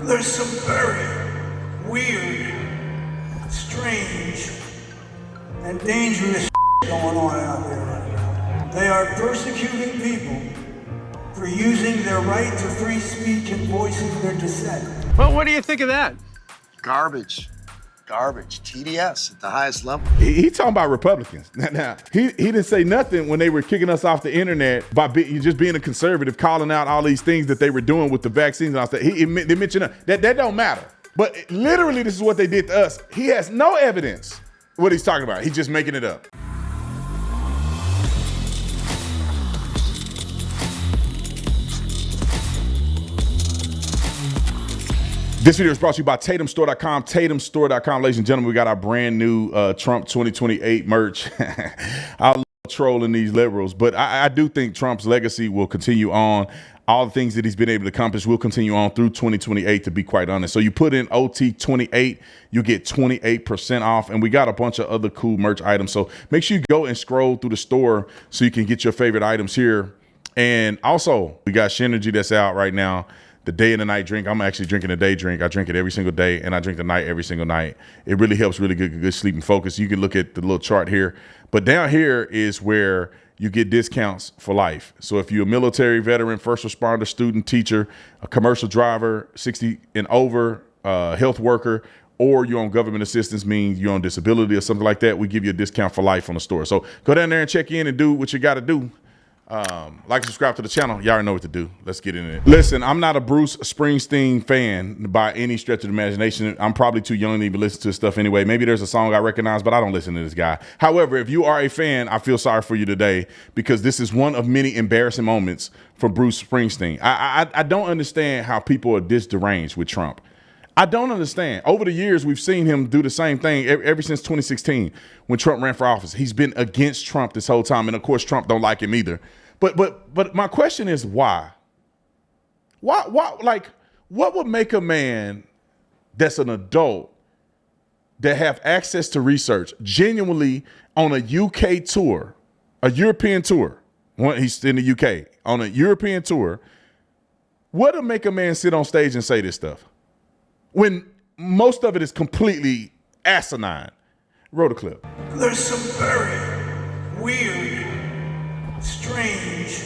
There's some very weird, strange, and dangerous going on out there right now. They are persecuting people for using their right to free speech and voicing their dissent. Well, what do you think of that? Garbage. Garbage. TDS at the highest level. He talking about Republicans. Now, he didn't say nothing when they were kicking us off the internet by just being a conservative, calling out all these things that they were doing with the vaccines and all that. They mentioned that don't matter. But literally, this is what they did to us. He has no evidence what he's talking about. He's just making it up. This video is brought to you by TatumStore.com, TatumStore.com. Ladies and gentlemen, we got our brand new Trump 2028 merch. I love trolling these liberals, but I do think Trump's legacy will continue on. All the things that he's been able to accomplish will continue on through 2028, to be quite honest. So you put in OT28, you get 28% off, and we got a bunch of other cool merch items. So make sure you go and scroll through the store so you can get your favorite items here. And also, we got Shinergy that's out right now. The day and the night drink. I'm actually drinking a day drink. I drink it every single day, and I drink the night every single night. It really helps really good sleep and focus. You can look at the little chart here. But down here is where you get discounts for life. So if you're a military veteran, first responder, student, teacher, a commercial driver, 60 and over, health worker, or you're on government assistance, means you're on disability or something like that, we give you a discount for life on the store. So go down there and check in and do what you got to do. Like and subscribe to the channel. Y'all already know what to do. Let's get in it. Listen, I'm not a Bruce Springsteen fan by any stretch of the imagination. I'm probably too young to even listen to his stuff anyway. Maybe there's a song I recognize, but I don't listen to this guy. However, if you are a fan, I feel sorry for you today, because this is one of many embarrassing moments for Bruce Springsteen. I don't understand how people are this deranged with Trump. I don't understand. Over the years, we've seen him do the same thing ever since 2016 when Trump ran for office. He's been against Trump this whole time. And of course, Trump don't like him either. But my question is why? Why, like, what would make a man that's an adult that have access to research genuinely on a UK tour, a European tour, he's in the UK, on a European tour, what would make a man sit on stage and say this stuff when most of it is completely asinine? Roll the clip. There's some very weird, strange,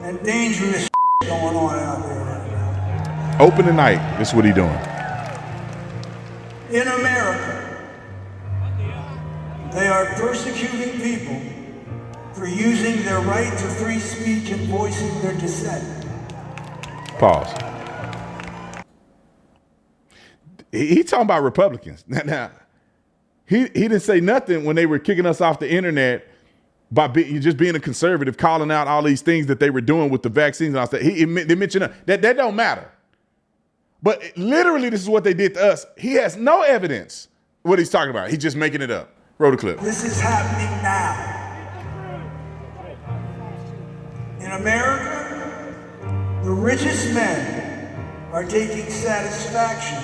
and dangerous going on out there right now. Open the night. This is what he doing. In America, they are persecuting people for using their right to free speech and voicing their dissent. Pause. He talking about Republicans. Now, he didn't say nothing when they were kicking us off the internet by just being a conservative, calling out all these things that they were doing with the vaccines and all that. They mentioned that don't matter. But literally, this is what they did to us. He has no evidence what he's talking about. He's just making it up. Roll the clip. This is happening now. In America, the richest men are taking satisfaction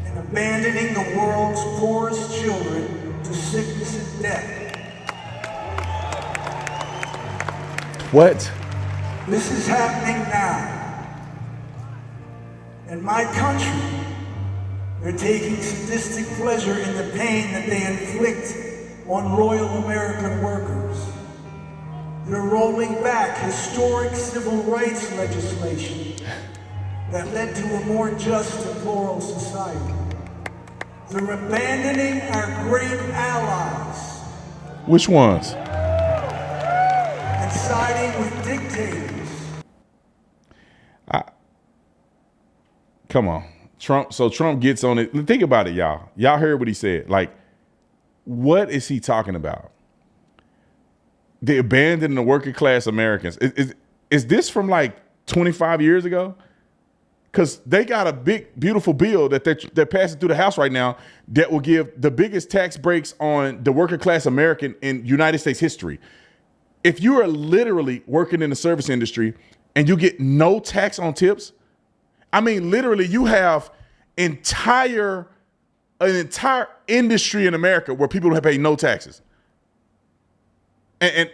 in abandoning the world's poorest children to sickness and death. What? This is happening now. In my country, they're taking sadistic pleasure in the pain that they inflict on Royal American workers. They're rolling back historic civil rights legislation that led to a more just and plural society. They're abandoning our great allies. Which ones? And siding with dictators. Come on. Trump gets on it. Think about it, y'all. Y'all heard what he said. Like, what is he talking about? They abandoning the working class Americans. Is this from like 25 years ago? Because they got a big, beautiful bill that they're passing through the House right now that will give the biggest tax breaks on the working class American in United States history. If you are literally working in the service industry and you get no tax on tips, I mean, literally, you have an entire industry in America where people have paid no taxes. And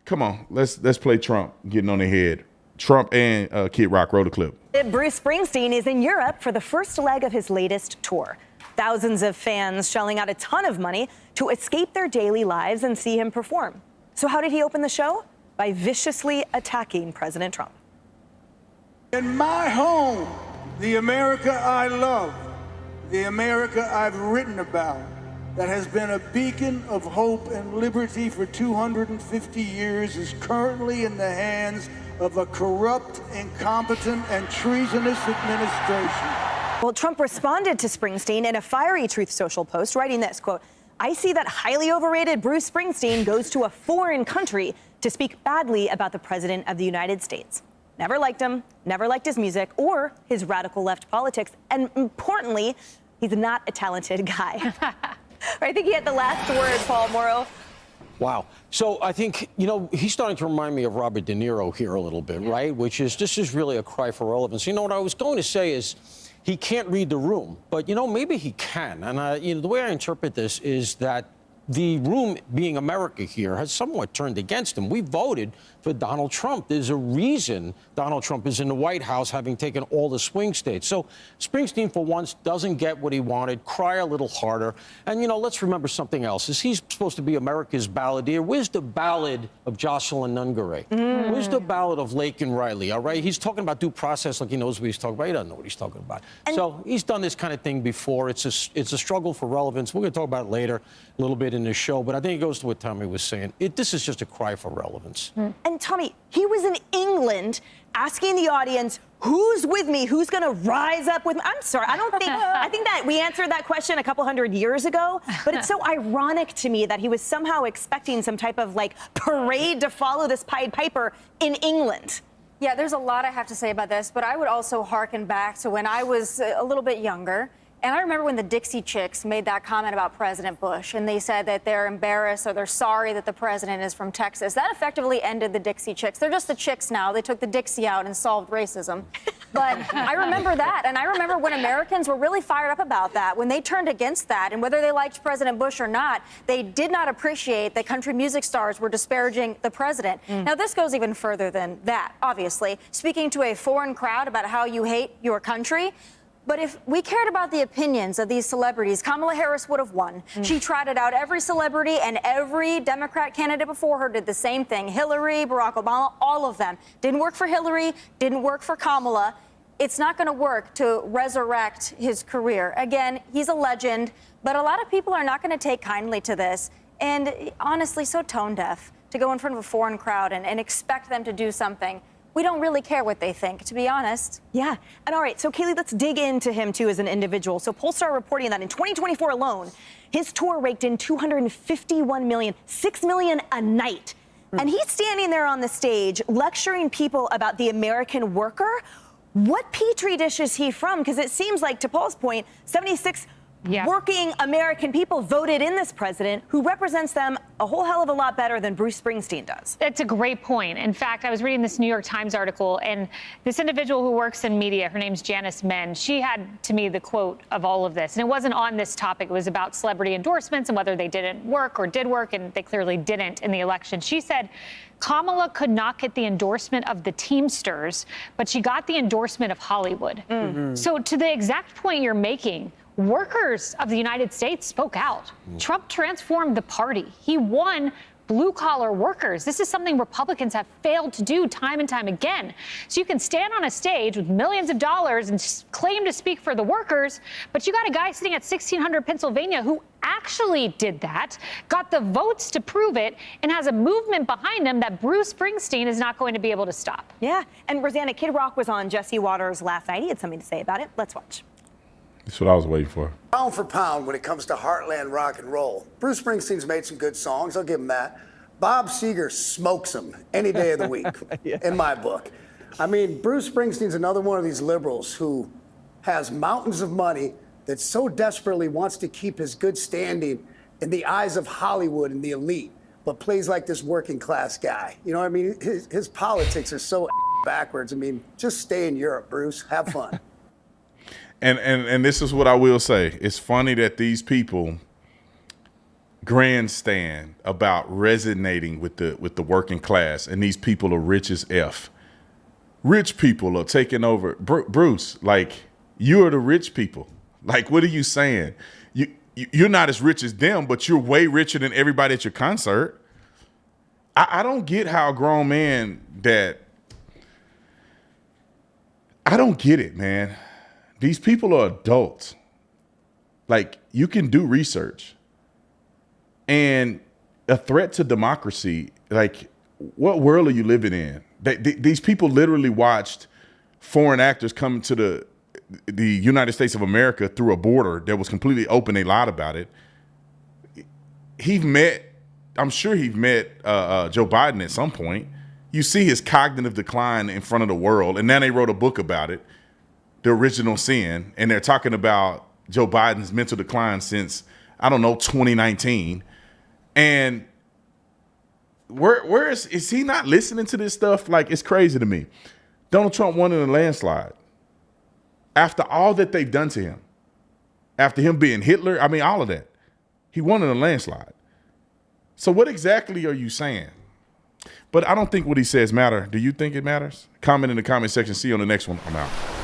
come on, let's play Trump getting on their head Trump and Kid Rock. Roll the clip. Bruce Springsteen is in Europe for the first leg of his latest tour. Thousands of fans shelling out a ton of money to escape their daily lives and see him perform. So how did he open the show? By viciously attacking President Trump. In my home, the America I love, the America I've written about, that has been a beacon of hope and liberty for 250 years, is currently in the hands of a corrupt, incompetent, and treasonous administration. Well, Trump responded to Springsteen in a fiery Truth Social post, writing this, quote, "I see that highly overrated Bruce Springsteen goes to a foreign country to speak badly about the President of the United States. Never liked him, never liked his music or his radical left politics, and importantly, he's not a talented guy." I think he had the last word, Paul Morrow. Wow. So I think, he's starting to remind me of Robert De Niro here a little bit, right? This is really a cry for relevance. What I was going to say is he can't read the room, but, maybe he can. And, the way I interpret this is that the room, being America here, has somewhat turned against him. We voted for Donald Trump. There's a reason Donald Trump is in the White House, having taken all the swing states. So Springsteen, for once, doesn't get what he wanted. Cry a little harder. And, let's remember something else. Is he's supposed to be America's balladeer? Where's the ballad of Jocelyn Nungaray? Where's the ballad of Laken Riley? All right, he's talking about due process like he knows what he's talking about. He doesn't know what he's talking about. So he's done this kind of thing before. It's a struggle for relevance. We're going to talk about it later a little bit in the show, but I think it goes to what Tommy was saying. This is just a cry for relevance. And Tommy, he was in England asking the audience, who's with me? Who's going to rise up with me? I'm sorry, I think that we answered that question a couple hundred years ago, but it's so ironic to me that he was somehow expecting some type of parade to follow this Pied Piper in England. Yeah, there's a lot I have to say about this, but I would also hearken back to when I was a little bit younger. And I remember when the Dixie Chicks made that comment about President Bush, and they said that they're embarrassed or they're sorry that the president is from Texas. That effectively ended the Dixie Chicks. They're just the chicks now. They took the Dixie out and solved racism. But I remember that, and I remember when Americans were really fired up about that, when they turned against that, and whether they liked President Bush or not, they did not appreciate that country music stars were disparaging the president. Now, this goes even further than that, obviously. Speaking to a foreign crowd about how you hate your country. But if we cared about the opinions of these celebrities, Kamala Harris would have won. She trotted out every celebrity, and every Democrat candidate before her did the same thing. Hillary, Barack Obama, all of them. Didn't work for Hillary, didn't work for Kamala. It's not going to work to resurrect his career. Again, he's a legend, but a lot of people are not going to take kindly to this. And honestly, so tone deaf to go in front of a foreign crowd and expect them to do something. We don't really care what they think, to be honest. Yeah. And all right, so Kaylee, let's dig into him, too, as an individual. So Polestar reporting that in 2024 alone, his tour raked in $251 million, $6 million a night. And he's standing there on the stage lecturing people about the American worker. What petri dish is he from? Because it seems like, to Paul's point, 76 working American people voted in this president who represents them a whole hell of a lot better than Bruce Springsteen does. That's a great point. In fact, I was reading this New York Times article, and this individual who works in media, her name's Janice Men, she had to me the quote of all of this. And it wasn't on this topic. It was about celebrity endorsements and whether they didn't work or did work, and they clearly didn't in the election. She said Kamala could not get the endorsement of the Teamsters, but she got the endorsement of Hollywood. So to the exact point you're making, workers of the United States spoke out. Trump transformed the party. He won blue-collar workers. This is something Republicans have failed to do time and time again. So you can stand on a stage with millions of dollars and claim to speak for the workers, but you got a guy sitting at 1600 Pennsylvania who actually did that, got the votes to prove it, and has a movement behind him that Bruce Springsteen is not going to be able to stop. Yeah, and Rosanna, Kid Rock was on Jesse Waters last night. He had something to say about it. Let's watch. That's what I was waiting for. Pound for pound when it comes to heartland rock and roll, Bruce Springsteen's made some good songs. I'll give him that. Bob Seger smokes them any day of the week, in my book. I mean, Bruce Springsteen's another one of these liberals who has mountains of money that so desperately wants to keep his good standing in the eyes of Hollywood and the elite, but plays like this working class guy. You know what I mean? His politics are so backwards. I mean, just stay in Europe, Bruce. Have fun. And this is what I will say. It's funny that these people grandstand about resonating with the working class, and these people are rich as F. rich people are taking over. Bruce, like, you are the rich people. Like, what are you saying? You're not as rich as them, but you're way richer than everybody at your concert. I don't get how a grown man that, I don't get it, man. These people are adults. Like, you can do research. And a threat to democracy, like, what world are you living in? These people literally watched foreign actors come to the United States of America through a border that was completely open. They lied about it. I'm sure he met Joe Biden at some point. You see his cognitive decline in front of the world, and now they wrote a book about it, The Original Sin, and they're talking about Joe Biden's mental decline since, I don't know, 2019. And where is he not listening to this stuff? Like, it's crazy to me. Donald Trump won in a landslide. After all that they've done to him, after him being Hitler, I mean, all of that, he won in a landslide. So what exactly are you saying? But I don't think what he says matter. Do you think it matters? Comment in the comment section. See you on the next one. I'm out.